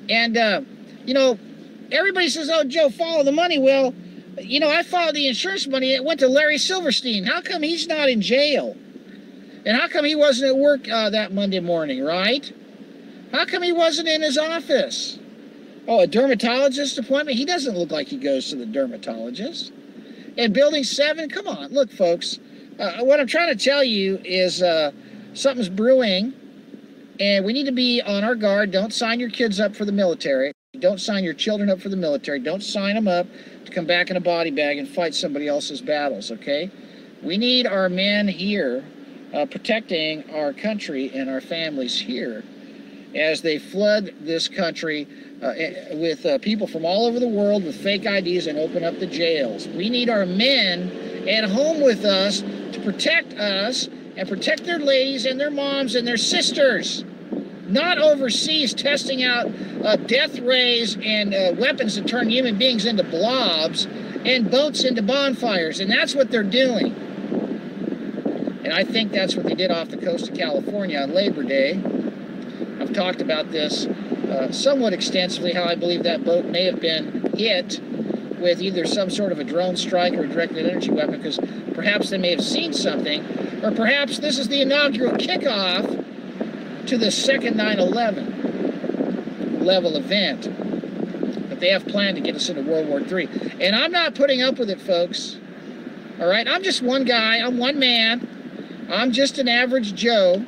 And, you know, everybody says, oh, Joe, follow the money. Well, you know, I followed the insurance money. It went to Larry Silverstein. How come he's not in jail? And how come he wasn't at work that Monday morning, right? How come he wasn't in his office? Oh, a dermatologist appointment? He doesn't look like he goes to the dermatologist. And Building 7, come on. Look, folks, what I'm trying to tell you is something's brewing, and we need to be on our guard. Don't sign your kids up for the military. Don't sign your children up for the military. Don't sign them up to come back in a body bag and fight somebody else's battles, okay? We need our men here protecting our country and our families here as they flood this country with people from all over the world with fake IDs and open up the jails. We need our men at home with us to protect us and protect their ladies and their moms and their sisters, not overseas testing out death rays and weapons that turn human beings into blobs and boats into bonfires. And that's what they're doing. And I think that's what they did off the coast of California on Labor Day. I've talked about this somewhat extensively, how I believe that boat may have been hit with either some sort of a drone strike or a directed energy weapon, because perhaps they may have seen something, or perhaps this is the inaugural kickoff to the second 9/11 level event that they have planned to get us into World War III. And I'm not putting up with it, folks. All right, I'm just one guy. I'm one man. I'm just an average Joe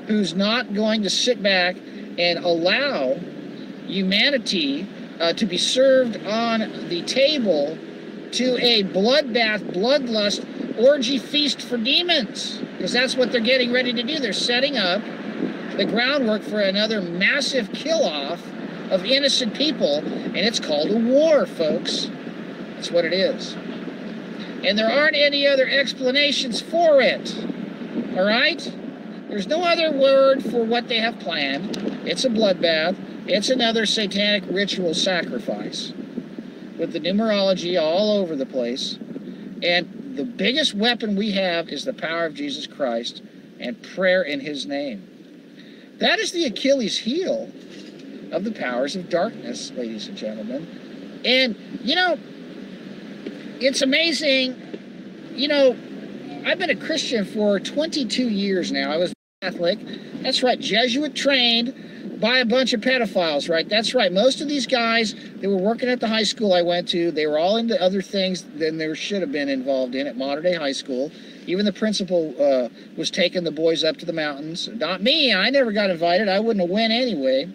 who's not going to sit back and allow humanity to be served on the table to a bloodbath, bloodlust, orgy feast for demons. Because that's what they're getting ready to do. They're setting up the groundwork for another massive kill-off of innocent people, and it's called a war, folks. That's what it is. And there aren't any other explanations for it. All right? There's no other word for what they have planned. It's a bloodbath. It's another satanic ritual sacrifice with the numerology all over the place. And the biggest weapon we have is the power of Jesus Christ and prayer in his name. That is the Achilles heel of the powers of darkness, ladies and gentlemen. And, you know, it's amazing. You know, I've been a Christian for 22 years now. I was Catholic. That's right, Jesuit trained by a bunch of pedophiles, right? That's right. Most of these guys that were working at the high school I went to, they were all into other things than they should have been involved in at modern day high school. Even the principal was taking the boys up to the mountains. Not me. I never got invited. I wouldn't have went anyway.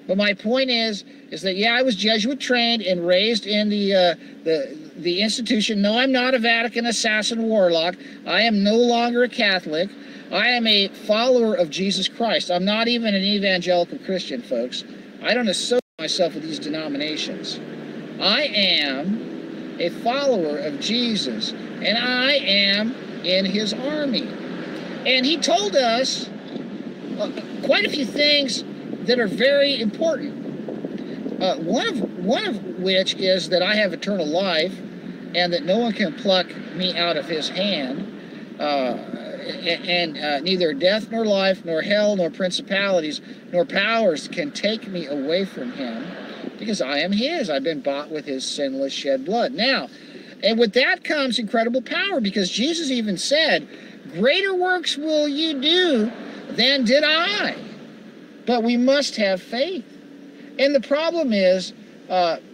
But my point is that, yeah, I was Jesuit trained and raised in the institution. No, I'm not a Vatican assassin warlock. I am no longer a Catholic. I am a follower of Jesus Christ. I'm not even an evangelical Christian, folks. I don't associate myself with these denominations. I am a follower of Jesus, and I am in his army. And he told us quite a few things that are very important. One of which is that I have eternal life, and that no one can pluck me out of his hand. And neither death nor life nor hell nor principalities nor powers can take me away from him, because I am his. I've been bought with his sinless shed blood. Now, and with that comes incredible power, because Jesus even said, greater works will you do than did I. But we must have faith. And the problem is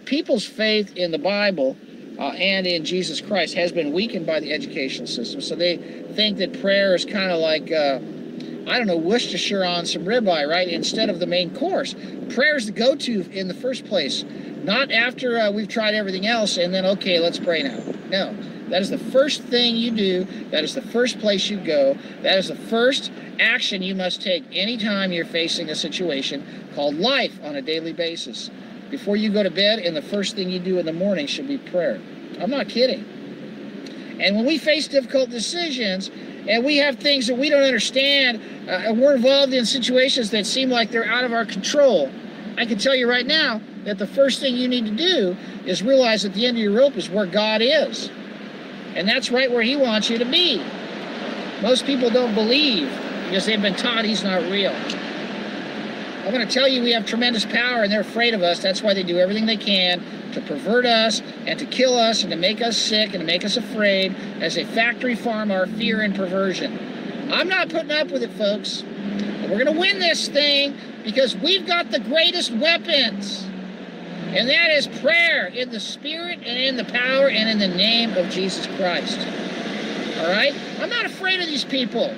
people's faith in the Bible and in Jesus Christ has been weakened by the educational system. So they think that prayer is kind of like, I don't know, Worcestershire on some ribeye, right? Instead of the main course. Prayer is the go-to in the first place. Not after we've tried everything else and then, okay, let's pray now. No, that is the first thing you do. That is the first place you go. That is the first action you must take anytime you're facing a situation called life on a daily basis. Before you go to bed, and the first thing you do in the morning should be prayer. I'm not kidding. And when we face difficult decisions, and we have things that we don't understand, and we're involved in situations that seem like they're out of our control, I can tell you right now that the first thing you need to do is realize that the end of your rope is where God is. And that's right where he wants you to be. Most people don't believe because they've been taught he's not real. I want to tell you we have tremendous power, and they're afraid of us. That's why they do everything they can to pervert us and to kill us and to make us sick and to make us afraid as they factory farm our fear and perversion. I'm not putting up with it, folks. And we're going to win this thing because we've got the greatest weapons. And that is prayer in the Spirit and in the power and in the name of Jesus Christ. All right? I'm not afraid of these people.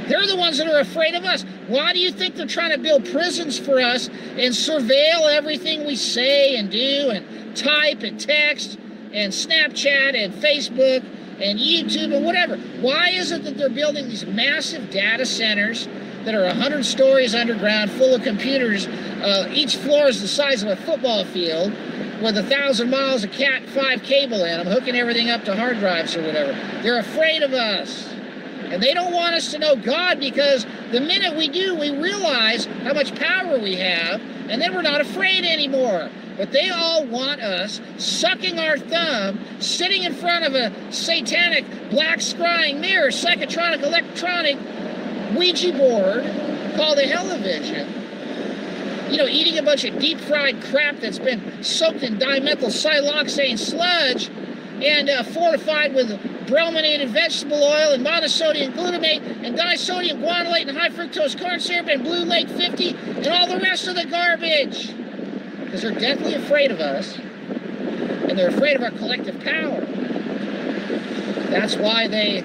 They're the ones that are afraid of us. Why do you think they're trying to build prisons for us and surveil everything we say and do and type and text and Snapchat and Facebook and YouTube and whatever? Why is it that they're building these massive data centers that are 100 stories underground full of computers? Each floor is the size of a football field with 1,000 miles of Cat 5 cable in them, hooking everything up to hard drives or whatever. They're afraid of us. And they don't want us to know God, because the minute we do, we realize how much power we have, and then we're not afraid anymore. But they all want us sucking our thumb, sitting in front of a satanic black scrying mirror, psychotronic electronic Ouija board called a television. You know, eating a bunch of deep fried crap that's been soaked in dimethyl siloxane sludge and fortified with brominated vegetable oil and monosodium glutamate and disodium guanylate and high fructose corn syrup and Blue Lake 50 and all the rest of the garbage. Because they're deathly afraid of us, and they're afraid of our collective power. That's why they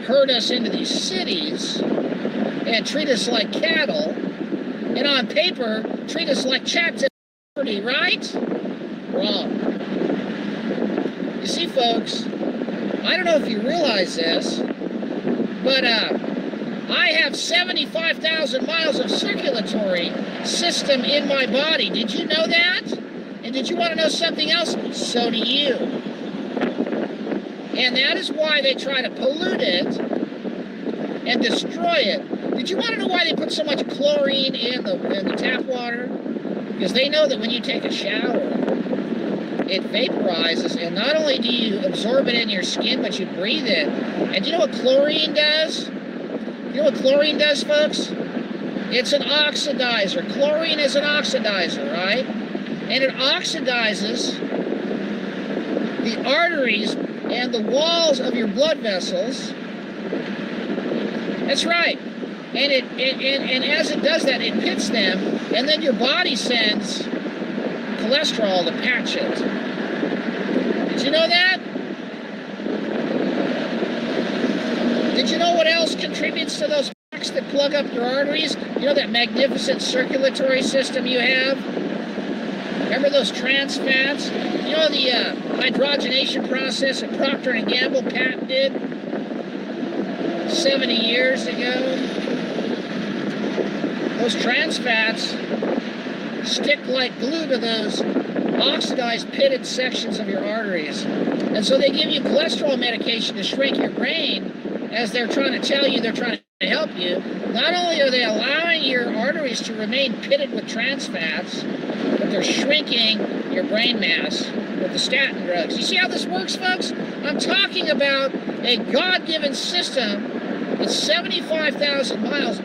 herd us into these cities and treat us like cattle, and on paper treat us like chaps and property, right? Wrong. You see, folks, I don't know if you realize this, but I have 75,000 miles of circulatory system in my body. Did you know that? And did you want to know something else? So do you. And that is why they try to pollute it and destroy it. Did you want to know why they put so much chlorine in the tap water? Because they know that when you take a shower, it vaporizes, and not only do you absorb it in your skin, but you breathe it. And do you know what chlorine does? You know what chlorine does, folks? It's an oxidizer. Chlorine is an oxidizer, right? And it oxidizes the arteries and the walls of your blood vessels. That's right. And as it does that, it pits them, and then your body sends cholesterol to patch it. Did you know that? Did you know what else contributes to those packs that plug up your arteries? You know that magnificent circulatory system you have? Remember those trans fats? You know the hydrogenation process that Procter & Gamble patented 70 years ago? Those trans fats stick like glue to those oxidized, pitted sections of your arteries. And so they give you cholesterol medication to shrink your brain as they're trying to tell you they're trying to help you. Not only are they allowing your arteries to remain pitted with trans fats, but they're shrinking your brain mass with the statin drugs. You see how this works, folks? I'm talking about a God-given system that's 75,000 miles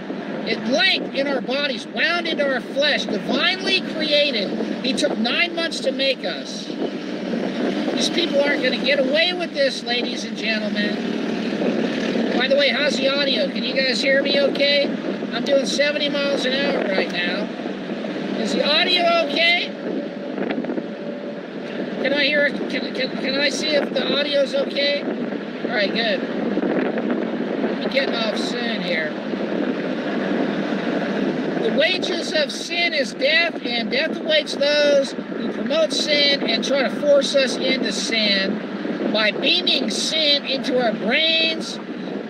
in length in our bodies, wound into our flesh, divinely created. He took 9 months to make us. These people aren't going to get away with this, ladies and gentlemen. By the way, how's the audio? Can you guys hear me okay? I'm doing 70 miles an hour right now. Is the audio okay? Can I hear it? Can I see if the audio's okay? All right, good. I'm getting off soon here. The wages of sin is death, and death awaits those who promote sin and try to force us into sin by beaming sin into our brains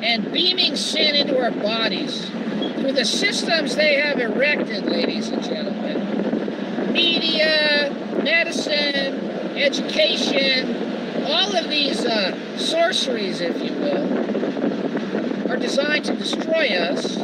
and beaming sin into our bodies through the systems they have erected, ladies and gentlemen. Media, medicine, education, all of these sorceries, if you will, are designed to destroy us,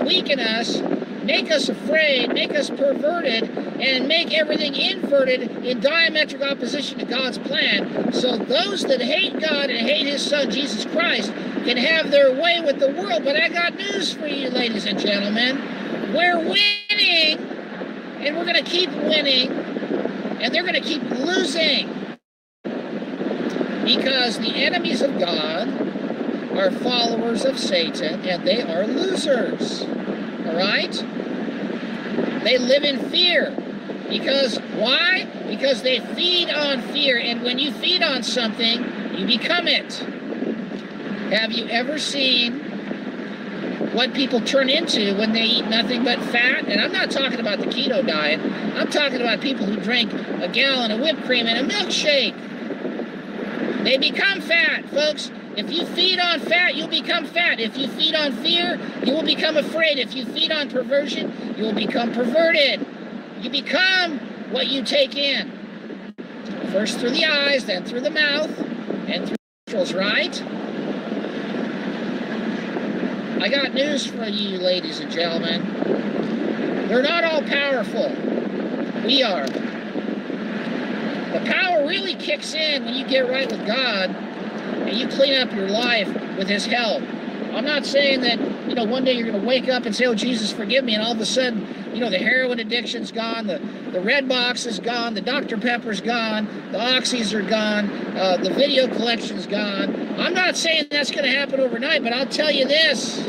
weaken us, make us afraid, make us perverted, and make everything inverted in diametric opposition to God's plan. So those that hate God and hate His Son, Jesus Christ, can have their way with the world. But I got news for you, ladies and gentlemen. We're winning. winning, and we're going to keep winning, and they're going to keep losing. Because the enemies of God are followers of Satan, and they are losers. All right? They live in fear. Because why? Because they feed on fear, and when you feed on something, you become it. Have you ever seen what people turn into when they eat nothing but fat? And I'm not talking about the keto diet. I'm talking about people who drink a gallon of whipped cream and a milkshake. They become fat, folks. If you feed on fat, you'll become fat. If you feed on fear, you will become afraid. If you feed on perversion, you will become perverted. You become what you take in. First through the eyes, then through the mouth, and through the nostrils, right? I got news for you, ladies and gentlemen. They're not all powerful. We are. The power really kicks in when you get right with God and you clean up your life with His help. I'm not saying that, one day you're going to wake up and say, oh, Jesus, forgive me, and all of a sudden, the heroin addiction's gone, the Red Box is gone, the Dr. Pepper's gone, the Oxys are gone, the video collection's gone. I'm not saying that's going to happen overnight, but I'll tell you this,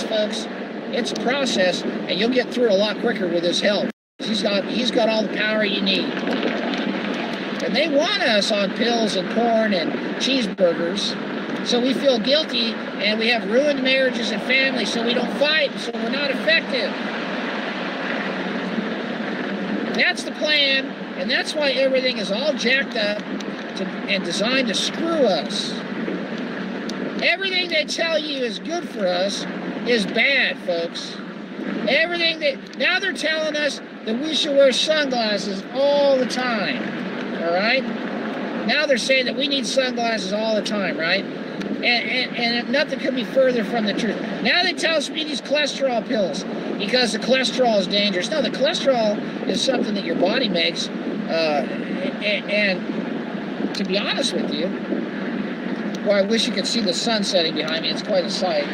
folks, it's a process, and you'll get through it a lot quicker with His help. He's got all the power you need. And they want us on pills and porn and cheeseburgers, so we feel guilty, and we have ruined marriages and families, so we don't fight, so we're not effective. That's the plan, and that's why everything is all jacked up and designed to screw us. Everything they tell you is good for us is bad, folks. Now they're telling us that we should wear sunglasses all the time, all right? Now they're saying that we need sunglasses all the time, right? And nothing could be further from the truth. Now they tell us we need these cholesterol pills because the cholesterol is dangerous. No, the cholesterol is something that your body makes. And to be honest with you, well, I wish you could see the sun setting behind me. It's quite a sight.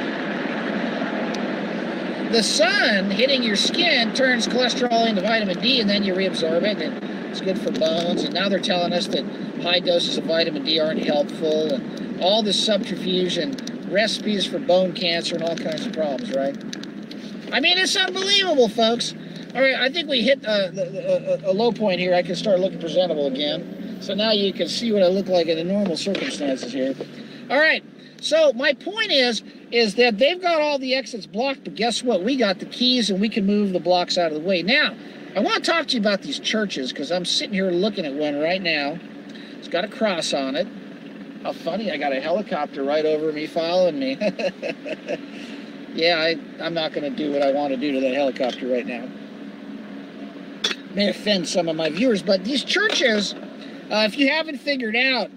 The sun hitting your skin turns cholesterol into vitamin D, and then you reabsorb it, and it's good for bones. And now they're telling us that high doses of vitamin D aren't helpful, and all this subterfuge and recipes for bone cancer and all kinds of problems, right? I mean, it's unbelievable, folks. All right, I think we hit a low point here. I can start looking presentable again. So now you can see what I look like in the normal circumstances here. All right, so my point is that they've got all the exits blocked, but guess what? We got the keys, and we can move the blocks out of the way. Now, I want to talk to you about these churches, because I'm sitting here looking at one right now. It's got a cross on it. How funny, I got a helicopter right over me following me. Yeah, I'm not going to do what I want to do to that helicopter right now. May offend some of my viewers, but these churches, if you haven't figured out,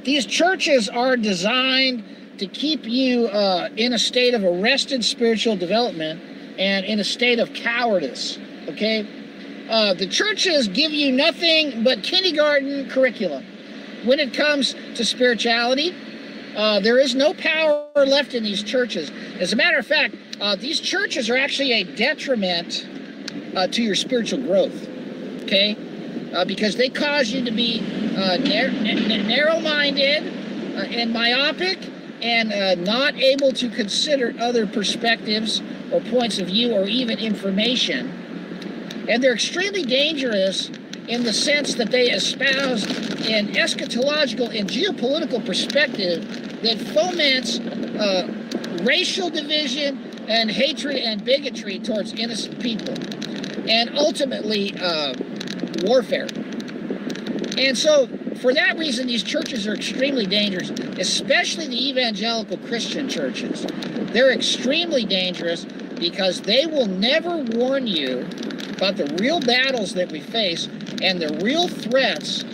these churches are designed to keep you in a state of arrested spiritual development and in a state of cowardice, okay? The churches give you nothing but kindergarten curriculum. When it comes to spirituality, there is no power left in these churches. As a matter of fact, these churches are actually a detriment to your spiritual growth, okay? Because they cause you to be narrow-minded and myopic and not able to consider other perspectives or points of view or even information. And they're extremely dangerous in the sense that they espouse an eschatological and geopolitical perspective that foments racial division and hatred and bigotry towards innocent people, and ultimately warfare. And so, for that reason, these churches are extremely dangerous, especially the evangelical Christian churches. They're extremely dangerous because they will never warn you about the real battles that we face and the real threats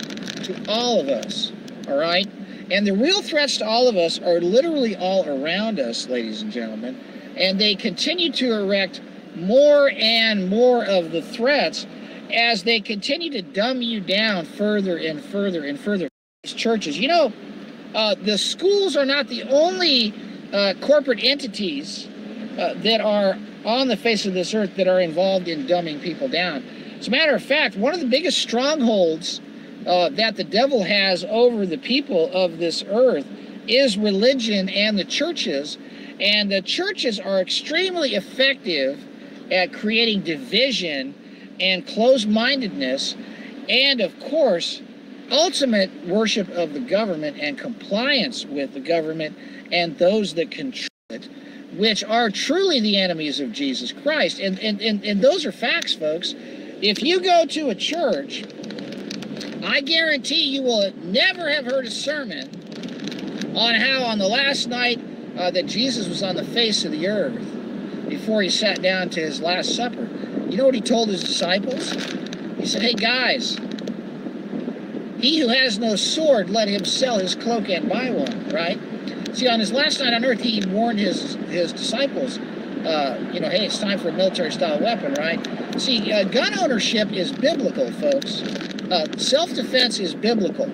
to all of us, all right? And the real threats to all of us are literally all around us, ladies and gentlemen, and they continue to erect more and more of the threats as they continue to dumb you down further and further and further. These churches, you know, the schools are not the only corporate entities that are on the face of this earth that are involved in dumbing people down. As a matter of fact, one of the biggest strongholds that the devil has over the people of this earth is religion and the churches. And the churches are extremely effective at creating division and closed-mindedness, and of course, ultimate worship of the government and compliance with the government and those that control it, which are truly the enemies of Jesus Christ. And those are facts, folks. If you go to a church, I guarantee you will never have heard a sermon on how on the last night that Jesus was on the face of the earth before he sat down to his Last Supper. You know what he told his disciples? He said, hey guys, he who has no sword, let him sell his cloak and buy one, right? See, on his last night on earth, he warned his disciples, hey, it's time for a military-style weapon, right? See, gun ownership is biblical, folks. Self-defense is biblical.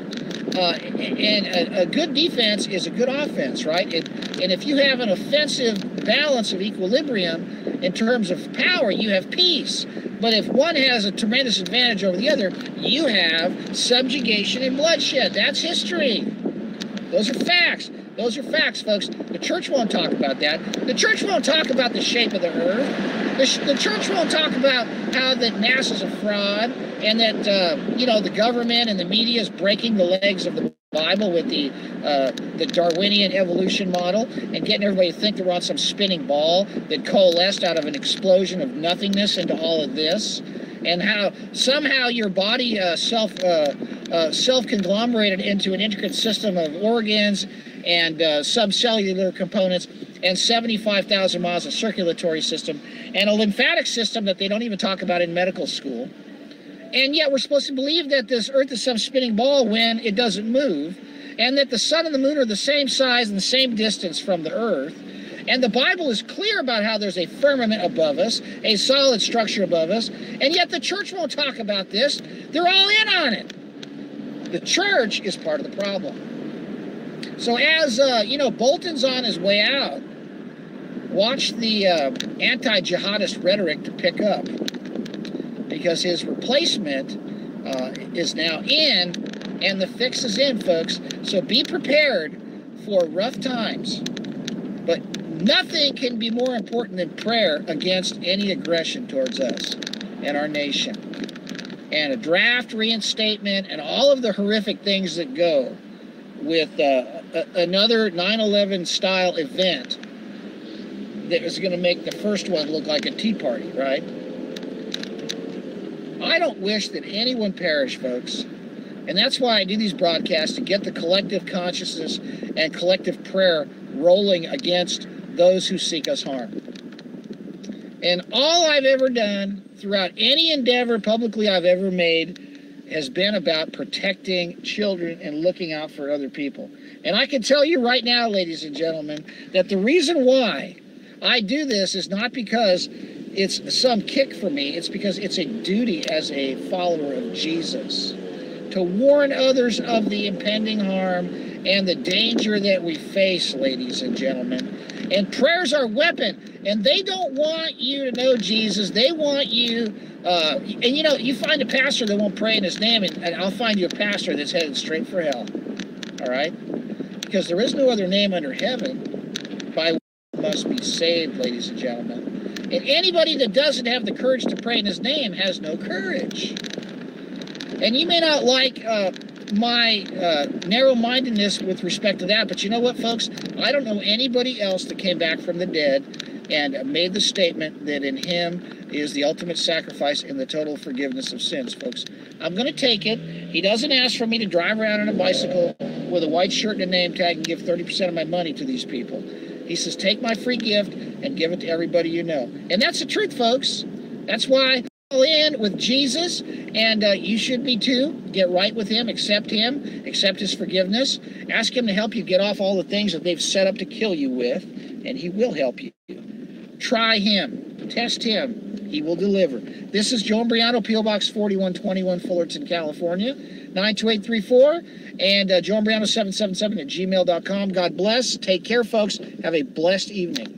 And a good defense is a good offense, right? And if you have an offensive balance of equilibrium in terms of power, you have peace. But if one has a tremendous advantage over the other, you have subjugation and bloodshed. That's history. Those are facts. Those are facts, folks. The church won't talk about that. The church won't talk about the shape of the earth. The church won't talk about how that NASA's a fraud and that, the government and the media is breaking the legs of the Bible with the Darwinian evolution model and getting everybody to think that we're on some spinning ball that coalesced out of an explosion of nothingness into all of this, and how somehow your body self-conglomerated into an intricate system of organs and subcellular components and 75,000 miles of circulatory system and a lymphatic system that they don't even talk about in medical school. And yet we're supposed to believe that this earth is some spinning ball when it doesn't move, and that the sun and the moon are the same size and the same distance from the earth. And the Bible is clear about how there's a firmament above us, a solid structure above us, and yet the church won't talk about this. They're all in on it. The church is part of the problem. So as, Bolton's on his way out, watch the anti-jihadist rhetoric to pick up, because his replacement is now in, and the fix is in, folks. So be prepared for rough times. But nothing can be more important than prayer against any aggression towards us and our nation. And a draft reinstatement and all of the horrific things that go with another 9/11 style event that was going to make the first one look like a tea party, right? I don't wish that anyone perish, folks. And that's why I do these broadcasts, to get the collective consciousness and collective prayer rolling against those who seek us harm. And all I've ever done throughout any endeavor publicly I've ever made has been about protecting children and looking out for other people. And I can tell you right now, ladies and gentlemen, that the reason why I do this is not because it's some kick for me. It's because it's a duty as a follower of Jesus to warn others of the impending harm and the danger that we face, ladies and gentlemen. And prayer's our weapon. And they don't want you to know Jesus. They want you, you find a pastor that won't pray in his name, and I'll find you a pastor that's headed straight for hell. All right? Because there is no other name under heaven by which you must be saved, ladies and gentlemen. And anybody that doesn't have the courage to pray in his name has no courage. And you may not like my narrow-mindedness with respect to that, but you know what, folks? I don't know anybody else that came back from the dead and made the statement that in him is the ultimate sacrifice and the total forgiveness of sins, folks. I'm going to take it. He doesn't ask for me to drive around on a bicycle with a white shirt and a name tag and give 30% of my money to these people. He says, take my free gift and give it to everybody you know. And that's the truth, folks. That's why I'm in with Jesus, and you should be too. Get right with him, accept his forgiveness. Ask him to help you get off all the things that they've set up to kill you with, and he will help you. Try him. Test him. He will deliver. This is Joe Imbriano, P.O. Box 4121, Fullerton, California, 92834, and Joe Imbriano 777 at gmail.com. God bless. Take care, folks. Have a blessed evening.